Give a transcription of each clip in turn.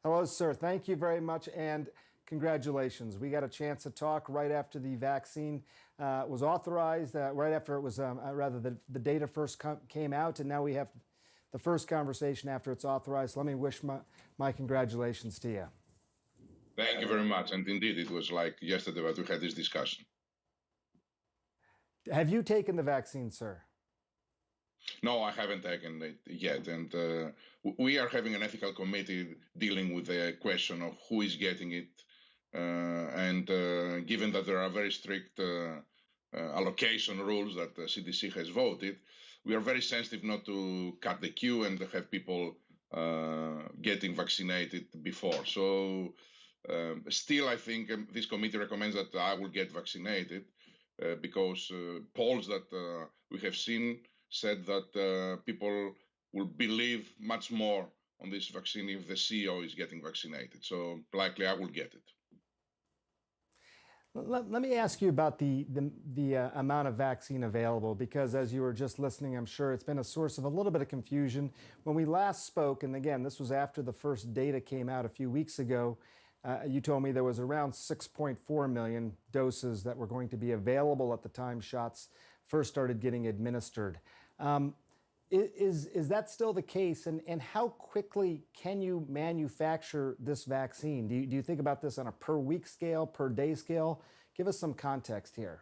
Hello, sir. Thank you very much, and congratulations. We got a chance to talk right after the vaccine was authorized, right after it was, rather, the data first came out, and now we have the first conversation after it's authorized. Let me wish my congratulations to you. Thank you very much. And indeed, it was like yesterday that we had this discussion. Have you taken the vaccine, sir? No, I haven't taken it yet. And we are having an ethical committee dealing with the question of who is getting it. And given that there are very strict allocation rules that the CDC has voted, we are very sensitive not to cut the queue and have people getting vaccinated before. So still, I think this committee recommends that I will get vaccinated because polls that we have seen said that people will believe much more on this vaccine if the CEO is getting vaccinated. So likely I will get it. Let me ask you about the amount of vaccine available, because as you were just listening, I'm sure it's been a source of a little bit of confusion. When we last spoke, and again, this was after the first data came out a few weeks ago, you told me there was around 6.4 million doses that were going to be available at the time shots first started getting administered. Is that still the case? And how quickly can you manufacture this vaccine? Do you think about this on a per week scale, per day scale? Give us some context here.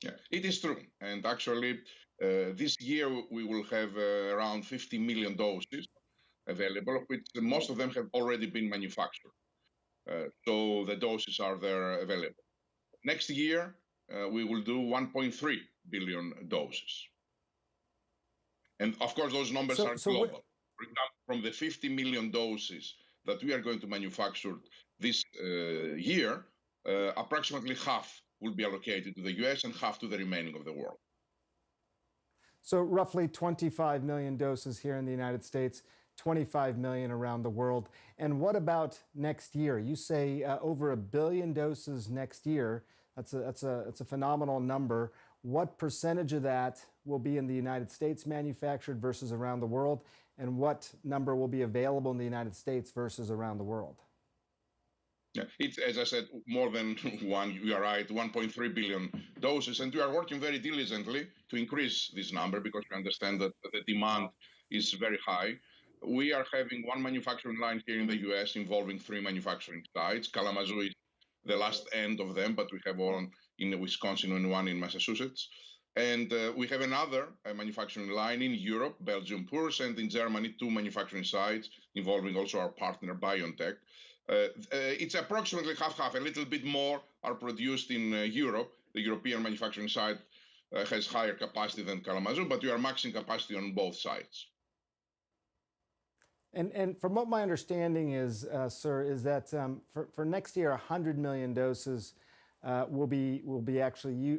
Yeah, it is true. And actually, this year we will have around 50 million doses available, of which most of them have already been manufactured. So the doses are there available. Next year, we will do 1.3 billion doses. And of course, those numbers are global. For example, from the 50 million doses that we are going to manufacture this year, approximately half will be allocated to the US and half to the remaining of the world. So roughly 25 million doses here in the United States, 25 million around the world. And what about next year? You say over 1 billion doses next year. That's a phenomenal number. What percentage of that will be in the United States manufactured versus around the world? And what number will be available in the United States versus around the world? Yeah, it's, as I said, more than one, you are right, 1.3 billion doses. And we are working very diligently to increase this number because we understand that the demand is very high. We are having one manufacturing line here in the US involving 3 manufacturing sites. Kalamazoo is the last end of them, but we have one in Wisconsin and one in Massachusetts. And we have another manufacturing line in Europe, Belgium, poorest, and in Germany, 2 manufacturing sites involving also our partner BioNTech. It's approximately half-half. A little bit more are produced in Europe. The European manufacturing site has higher capacity than Kalamazoo, but we are maxing capacity on both sides. And from what my understanding is, sir, is that for next year, 100 million doses will be actually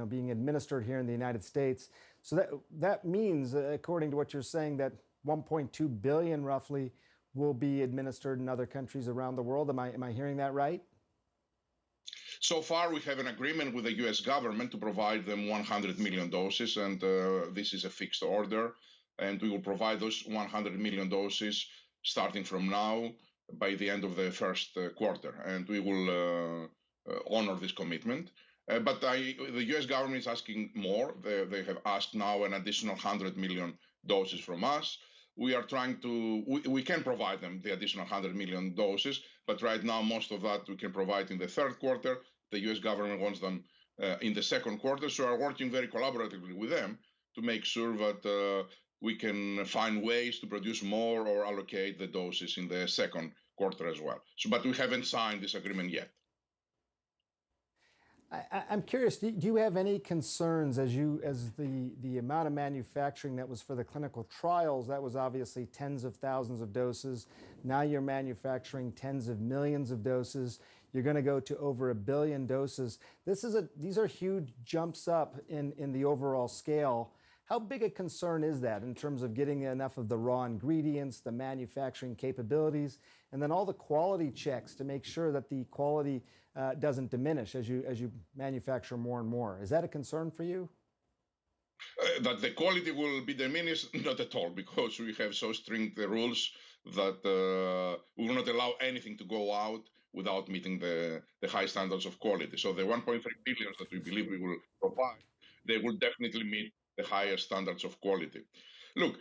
being administered here in the United States. So that means, according to what you're saying, that 1.2 billion roughly will be administered in other countries around the world. Am I hearing that right? So far, we have an agreement with the US government to provide them 100 million doses, and this is a fixed order. And we will provide those 100 million doses starting from now by the end of the first quarter. And we will honor this commitment. But the US government is asking more. They have asked now an additional 100 million doses from us. We are trying to, we can provide them the additional 100 million doses, but right now most of that we can provide in the third quarter. The US government wants them in the second quarter. So we are working very collaboratively with them to make sure that we can find ways to produce more or allocate the doses in the second quarter as well. So, but we haven't signed this agreement yet. I'm curious, do you have any concerns as the amount of manufacturing that was for the clinical trials? That was obviously tens of thousands of doses. Now you're manufacturing tens of millions of doses. You're going to go to over 1 billion doses. These are huge jumps up in the overall scale. How big a concern is that in terms of getting enough of the raw ingredients, the manufacturing capabilities, and then all the quality checks to make sure that the quality doesn't diminish as you manufacture more and more? Is that a concern for you? That the quality will be diminished? Not at all, because we have so strict rules that we will not allow anything to go out without meeting the high standards of quality. So the 1.3 billion that we believe we will provide, they will definitely meet the highest standards of quality. Look,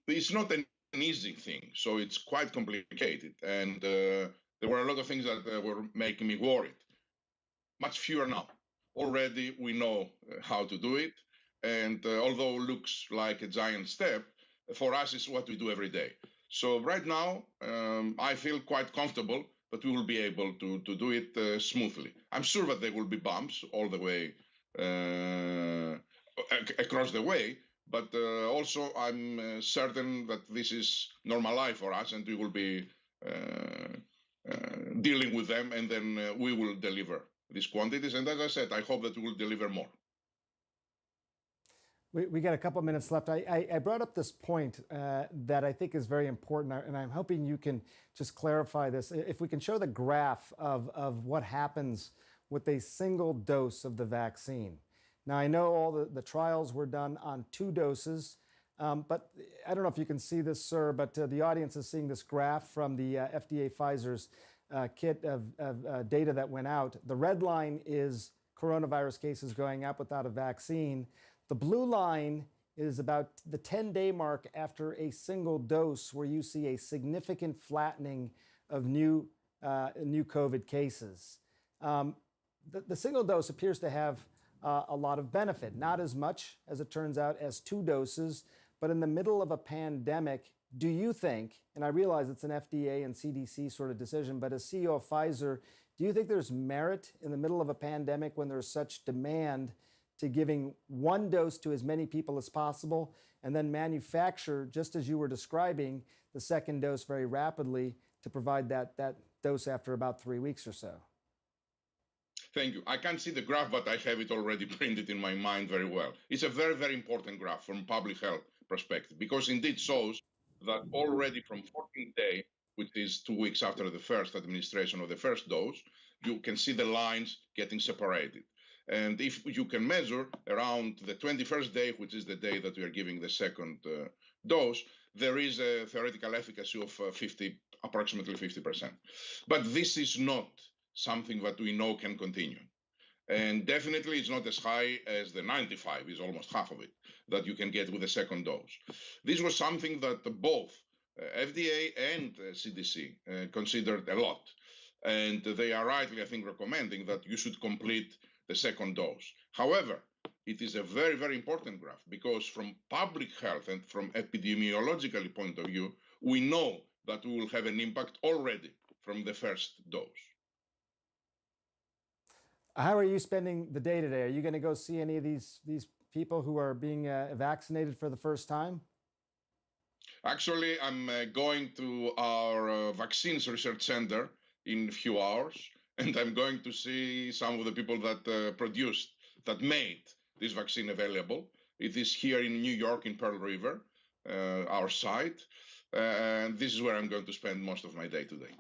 it's not an easy thing, so it's quite complicated. And there were a lot of things that were making me worried. Much fewer now. Already we know how to do it. And although it looks like a giant step, for us it's what we do every day. So right now, I feel quite comfortable that we will be able to do it smoothly. I'm sure that there will be bumps all the way across the way, but also I'm certain that this is normal life for us, and we will be dealing with them, and then we will deliver these quantities. And as I said, I hope that we will deliver more. We got a couple minutes left. I brought up this point that I think is very important, and I'm hoping you can just clarify this. If we can show the graph of what happens with a single dose of the vaccine. Now, I know all the trials were done on 2 doses, but I don't know if you can see this, sir, but the audience is seeing this graph from the FDA Pfizer's kit of data that went out. The red line is coronavirus cases going up without a vaccine. The blue line is about the 10-day mark after a single dose, where you see a significant flattening of new COVID cases. The single dose appears to have a lot of benefit, not as much, as it turns out, as 2 doses. But in the middle of a pandemic, do you think, and I realize it's an FDA and CDC sort of decision, but as CEO of Pfizer, do you think there's merit in the middle of a pandemic, when there's such demand, to giving 1 dose to as many people as possible, and then manufacture, just as you were describing, the second dose very rapidly to provide that dose after about 3 weeks or so? Thank you. I can't see the graph, but I have it already printed in my mind very well. It's a very, very important graph from public health perspective, because indeed shows that already from 14th day, which is 2 weeks after the first administration of the first dose, you can see the lines getting separated. And if you can measure around the 21st day, which is the day that we are giving the second dose, there is a theoretical efficacy of approximately 50%. But this is not something that we know can continue. And definitely it's not as high as the 95, is almost half of it, that you can get with the second dose. This was something that both FDA and CDC considered a lot. And they are rightly, I think, recommending that you should complete the second dose. However, it is a very, very important graph, because from public health and from epidemiological point of view, we know that we will have an impact already from the first dose. How are you spending the day today? Are you going to go see any of these people who are being vaccinated for the first time? Actually, I'm going to our vaccines research center in a few hours, and I'm going to see some of the people that made this vaccine available. It is here in New York, in Pearl River, our site, and this is where I'm going to spend most of my day today.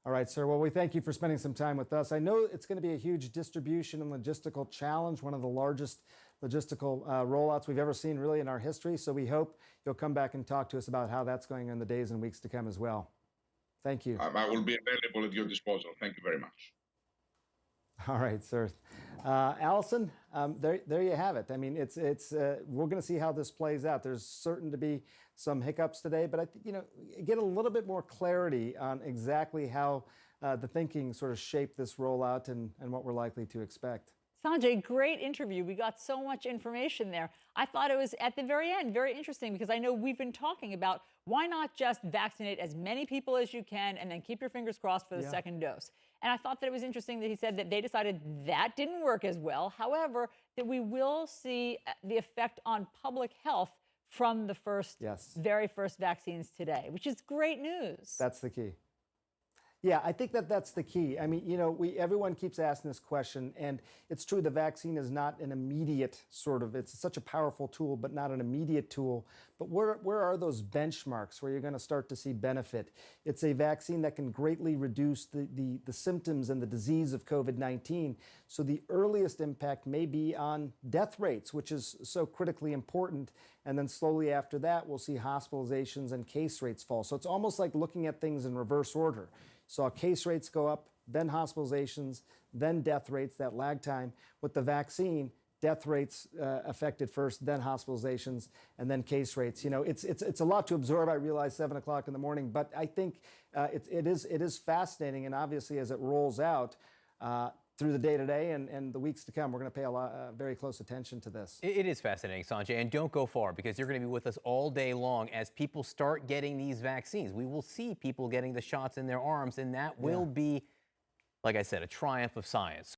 All right, sir. Well, we thank you for spending some time with us. I know it's going to be a huge distribution and logistical challenge, one of the largest logistical rollouts we've ever seen really in our history. So we hope you'll come back and talk to us about how that's going in the days and weeks to come as well. Thank you. I will be available at your disposal. Thank you very much. All right, sir. Allison, there you have it. I mean, we're going to see how this plays out. There's certain to be some hiccups today, but I think, get a little bit more clarity on exactly how the thinking sort of shaped this rollout and what we're likely to expect. Sanjay, great interview. We got so much information there. I thought it was, at the very end, very interesting, because I know we've been talking about why not just vaccinate as many people as you can and then keep your fingers crossed for the second dose. And I thought that it was interesting that he said that they decided that didn't work as well. However, that we will see the effect on public health from the very first vaccines today, which is great news. That's the key. Yeah, I think that's the key. I mean, everyone keeps asking this question, and it's true, the vaccine is not an immediate it's such a powerful tool, but not an immediate tool. But But where are those benchmarks where you're going to start to see benefit? It's a vaccine that can greatly reduce the symptoms and the disease of COVID-19. So the earliest impact may be on death rates, which is so critically important. And then slowly after that, we'll see hospitalizations and case rates fall. So it's almost like looking at things in reverse order. So case rates go up, then hospitalizations, then death rates, that lag time. With the vaccine, death rates affected first, then hospitalizations, and then case rates. You know, it's a lot to absorb. I realize 7 o'clock in the morning, but I think it is fascinating. And obviously, as it rolls out through the day to day and the weeks to come, we're going to pay very close attention to this. It is fascinating, Sanjay, and don't go far because you're going to be with us all day long as people start getting these vaccines. We will see people getting the shots in their arms, and that will be, like I said, a triumph of science.